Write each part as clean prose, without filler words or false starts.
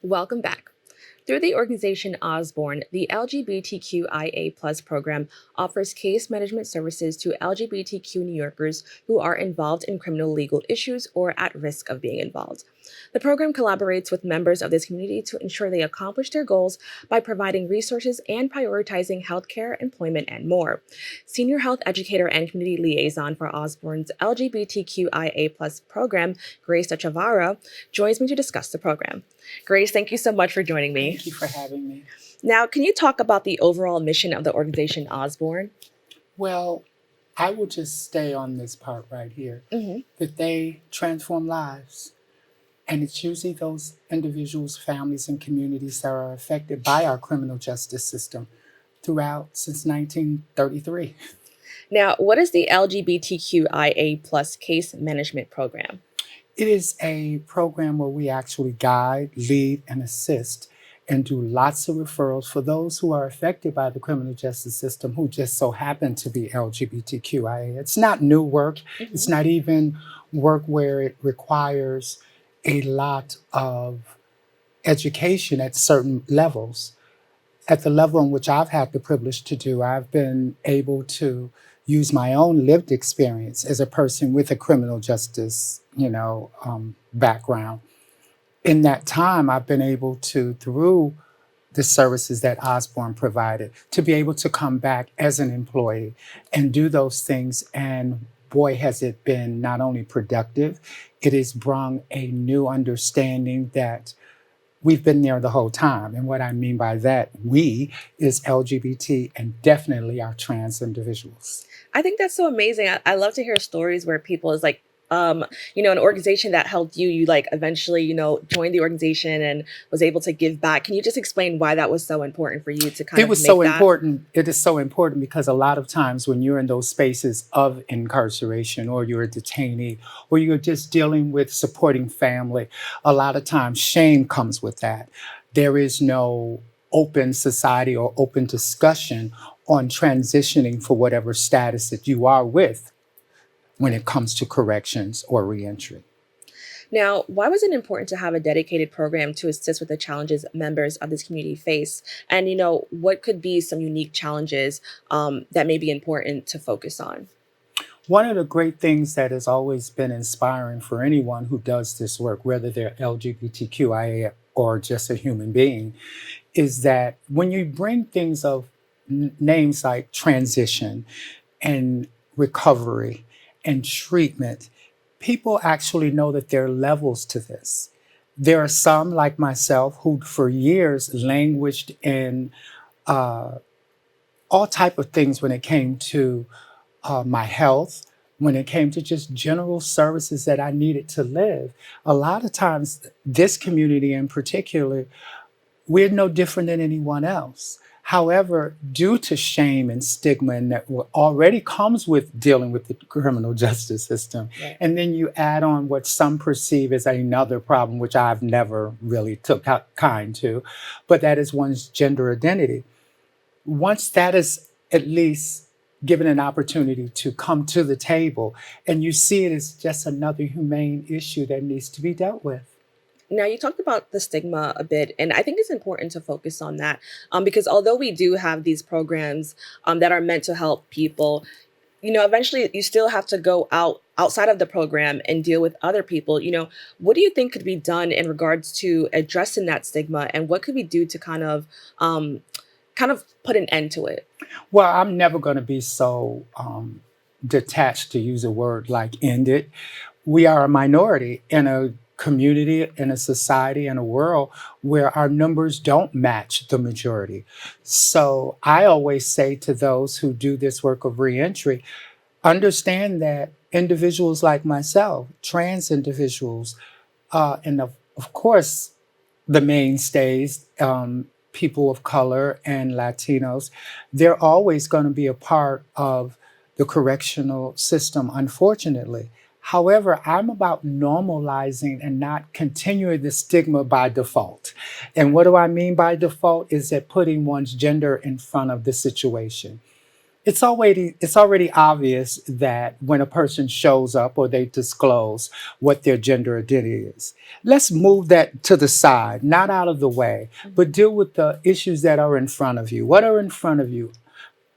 Welcome back. Through the organization Osborne, the LGBTQIA program offers case management services to LGBTQ New Yorkers who are involved in criminal legal issues or at risk of being involved. The program collaborates with members of this community to ensure they accomplish their goals by providing resources and prioritizing healthcare, employment, and more. Senior Health Educator and Community Liaison for Osborne's LGBTQIA program, Grace Detrevarah, joins me to discuss the program. Grace, thank you so much for joining me. Thank you for having me. Now, can you talk about the overall mission of the organization Osborne? Well, I will just stay on this part right here, that they transform lives. And it's usually those individuals, families, and communities that are affected by our criminal justice system throughout since 1933. Now, what is the LGBTQIA case management program? It is a program where we actually guide, lead, and assist and do lots of referrals for those who are affected by the criminal justice system who just so happen to be LGBTQIA. It's not new work. It's not even work where it requires a lot of education at certain levels. At the level in which I've had the privilege to do, I've been able to use my own lived experience as a person with a criminal justice, background. In that time, I've been able to, through the services that Osborne provided, to be able to come back as an employee and do those things. And boy, has it been not only productive, it has brought a new understanding that we've been there the whole time. And what I mean by that, we is LGBT and definitely our trans individuals. I think that's so amazing. I love to hear stories where people is like, an organization that helped you, eventually, joined the organization and was able to give back. Can you just explain why that was so important for you to kind It of was make so that? important. It is so important because a lot of times when you're in those spaces of incarceration or you're a detainee or you're just dealing with supporting family, a lot of times shame comes with that. There is no open society or open discussion on transitioning for whatever status that you are with when it comes to corrections or reentry. Now, why was it important to have a dedicated program to assist with the challenges members of this community face? And, what could be some unique challenges that may be important to focus on? One of the great things that has always been inspiring for anyone who does this work, whether they're LGBTQIA or just a human being, is that when you bring things of names like transition and recovery and treatment, people actually know that there are levels to this. There are some, like myself, who for years languished in all type of things when it came to my health, when it came to just general services that I needed to live. A lot of times, this community in particular, we're no different than anyone else. However, due to shame and stigma and that already comes with dealing with the criminal justice system, Right. and then you add on what some perceive as another problem, which I've never really took kind to, but that is one's gender identity. Once that is at least given an opportunity to come to the table, and you see it as just another humane issue that needs to be dealt with. Now, you talked about the stigma a bit, and I think it's important to focus on that because although we do have these programs that are meant to help people, eventually you still have to go outside of the program and deal with other people. What do you think could be done in regards to addressing that stigma, and what could we do to kind of put an end to it? Well, I'm never going to be so detached, to use a word like end it. We are a minority in a community, in a society, in a world where our numbers don't match the majority. So I always say to those who do this work of reentry, understand that individuals like myself, trans individuals, and of course, the mainstays, people of color and Latinos, they're always going to be a part of the correctional system, unfortunately. However, I'm about normalizing and not continuing the stigma by default. And what do I mean by default is that putting one's gender in front of the situation. It's already obvious that when a person shows up or they disclose what their gender identity is. Let's move that to the side, not out of the way, but deal with the issues that are in front of you. What are in front of you?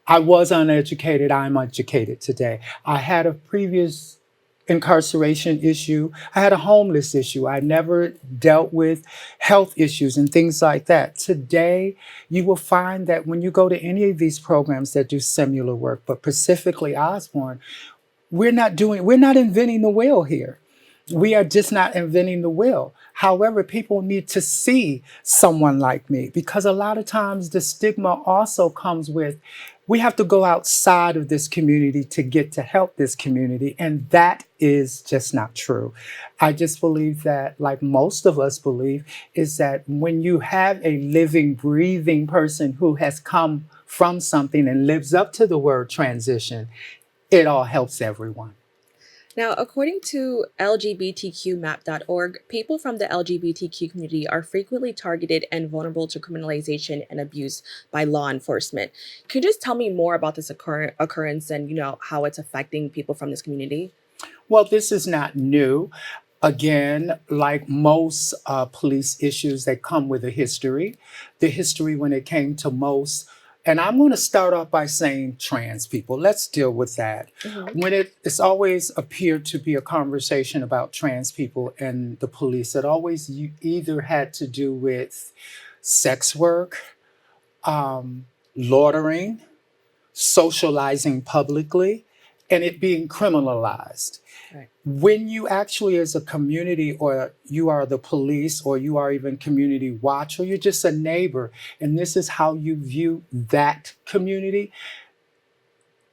I was uneducated. I'm educated today. I had a previous incarceration issue. I had a homeless issue. I never dealt with health issues and things like that. Today, you will find that when you go to any of these programs that do similar work, but specifically Osborne, we're not inventing the wheel here. We are just not inventing the wheel. However, people need to see someone like me because a lot of times the stigma also comes with we have to go outside of this community to get to help this community. And that is just not true. I just believe that, like most of us believe, is that when you have a living, breathing person who has come from something and lives up to the word transition, it all helps everyone. Now, according to LGBTQmap.org, people from the LGBTQ community are frequently targeted and vulnerable to criminalization and abuse by law enforcement. Can you just tell me more about this occurrence and how it's affecting people from this community? Well, this is not new. Again, like most police issues, they come with a history. The history when it came to most, and I'm going to start off by saying trans people. Let's deal with that. Hmm. When it's always appeared to be a conversation about trans people and the police, it always either had to do with sex work, loitering, socializing publicly, and it being criminalized. Right. When you actually, as a community, or you are the police, or you are even community watch, or you're just a neighbor, and this is how you view that community,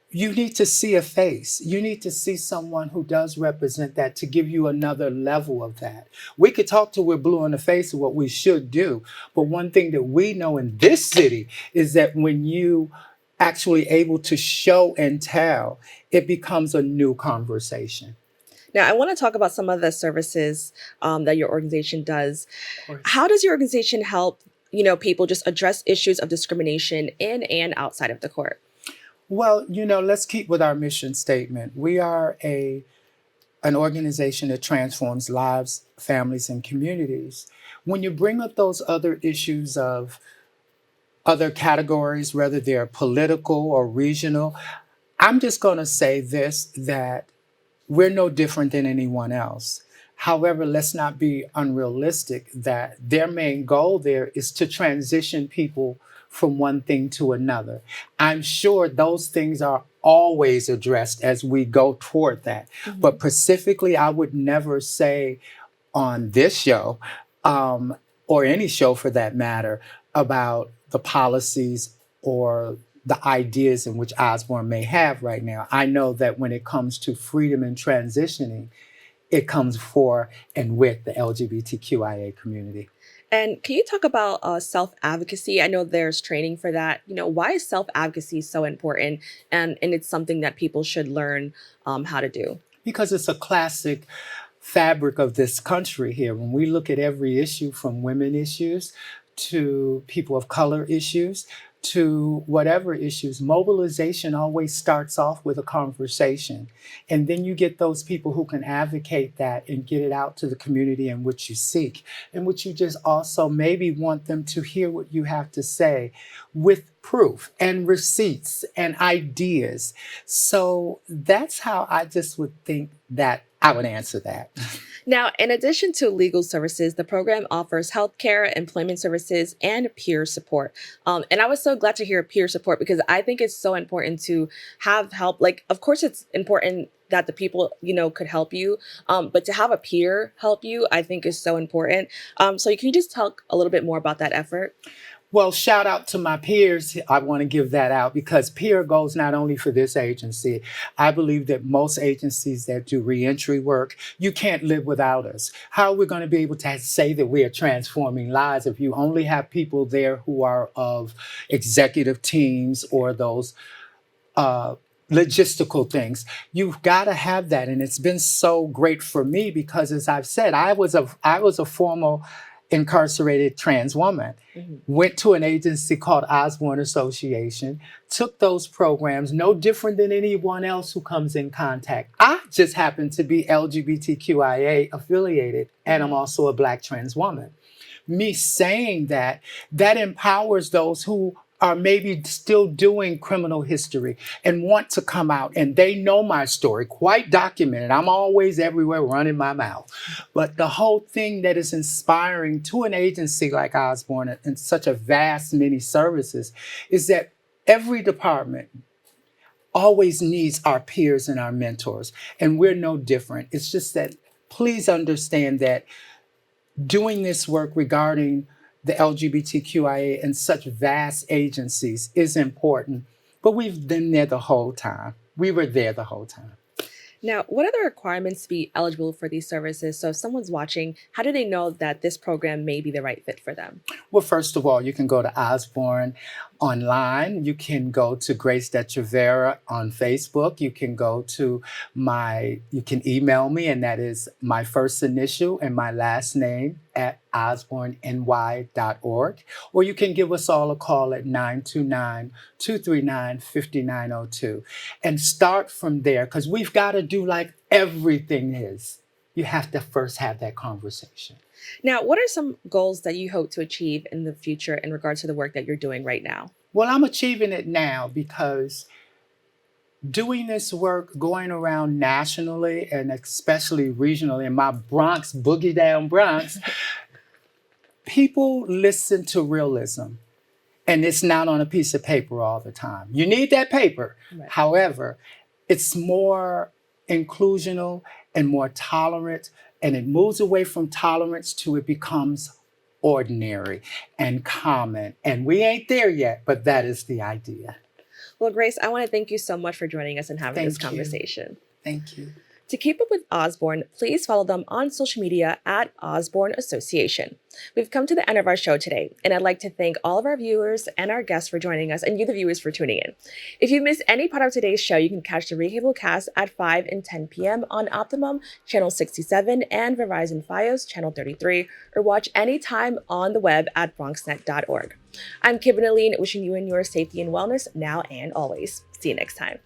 you need to see a face. You need to see someone who does represent that to give you another level of that. We could talk till we're blue in the face of what we should do. But one thing that we know in this city is that when you actually able to show and tell, it becomes a new conversation. Now, I want to talk about some of the services that your organization does. Of course. How does your organization help, people just address issues of discrimination in and outside of the court? Well, let's keep with our mission statement. We are an organization that transforms lives, families, and communities. When you bring up those other issues of other categories, whether they're political or regional, I'm just going to say this, that we're no different than anyone else. However, let's not be unrealistic that their main goal there is to transition people from one thing to another. I'm sure those things are always addressed as we go toward that. Hmm. But specifically, I would never say on this show, or any show for that matter, about the policies or the ideas in which Osborne may have right now. I know that when it comes to freedom and transitioning, it comes for and with the LGBTQIA community. And can you talk about self advocacy? I know there's training for that. Why is self advocacy so important? And it's something that people should learn how to do. Because it's a classic fabric of this country here. When we look at every issue, from women issues to people of color issues to whatever issues, mobilization always starts off with a conversation. And then you get those people who can advocate that and get it out to the community in which you seek, in which you just also maybe want them to hear what you have to say with proof and receipts and ideas. So that's how I just would think that I would answer that. Now, in addition to legal services, the program offers healthcare, employment services, and peer support. And I was so glad to hear peer support because I think it's so important to have help. Like, of course, it's important that the people, could help you. But to have a peer help you, I think is so important. So can you just talk a little bit more about that effort? Well, shout out to my peers. I want to give that out because peer goes not only for this agency. I believe that most agencies that do reentry work, you can't live without us. How are we going to be able to say that we are transforming lives if you only have people there who are of executive teams or those uh, logistical things? You've got to have that, and it's been so great for me because, as I've said, I was a former incarcerated trans woman. Went to an agency called Osborne Association, took those programs, no different than anyone else who comes in contact. I just happen to be LGBTQIA affiliated, and I'm also a Black trans woman. Me saying that empowers those who are maybe still doing criminal history and want to come out, and they know my story, quite documented. I'm always everywhere running my mouth. But the whole thing that is inspiring to an agency like Osborne and such a vast many services is that every department always needs our peers and our mentors, and we're no different. It's just that please understand that doing this work regarding the LGBTQIA and such vast agencies is important, but we've been there the whole time. We were there the whole time. Now, what are the requirements to be eligible for these services? So if someone's watching, how do they know that this program may be the right fit for them? Well, first of all, you can go to Osborne online. You can go to Grace Detrevarah on Facebook. You can go to you can email me, and that is my first initial and my last name at osborneny.org. Or you can give us all a call at 929-239-5902 and start from there, because we've got to do like everything is. You have to first have that conversation. Now, what are some goals that you hope to achieve in the future in regards to the work that you're doing right now? Well, I'm achieving it now because doing this work, going around nationally and especially regionally in my Bronx, boogie down Bronx, people listen to realism. And it's not on a piece of paper all the time. You need that paper. Right. However, it's more inclusional and more tolerant, and it moves away from tolerance to it becomes ordinary and common. And we ain't there yet, but that is the idea. Well, Grace, I want to thank you so much for joining us and having this conversation. Thank you. To keep up with Osborne, please follow them on social media at Osborne Association. We've come to the end of our show today, and I'd like to thank all of our viewers and our guests for joining us, and you, the viewers, for tuning in. If you missed any part of today's show, you can catch the recable cast at 5 and 10 p.m. on Optimum, Channel 67, and Verizon Fios, Channel 33, or watch anytime on the web at bronxnet.org. I'm Kibin Alleyne, wishing you and yours safety and wellness now and always. See you next time.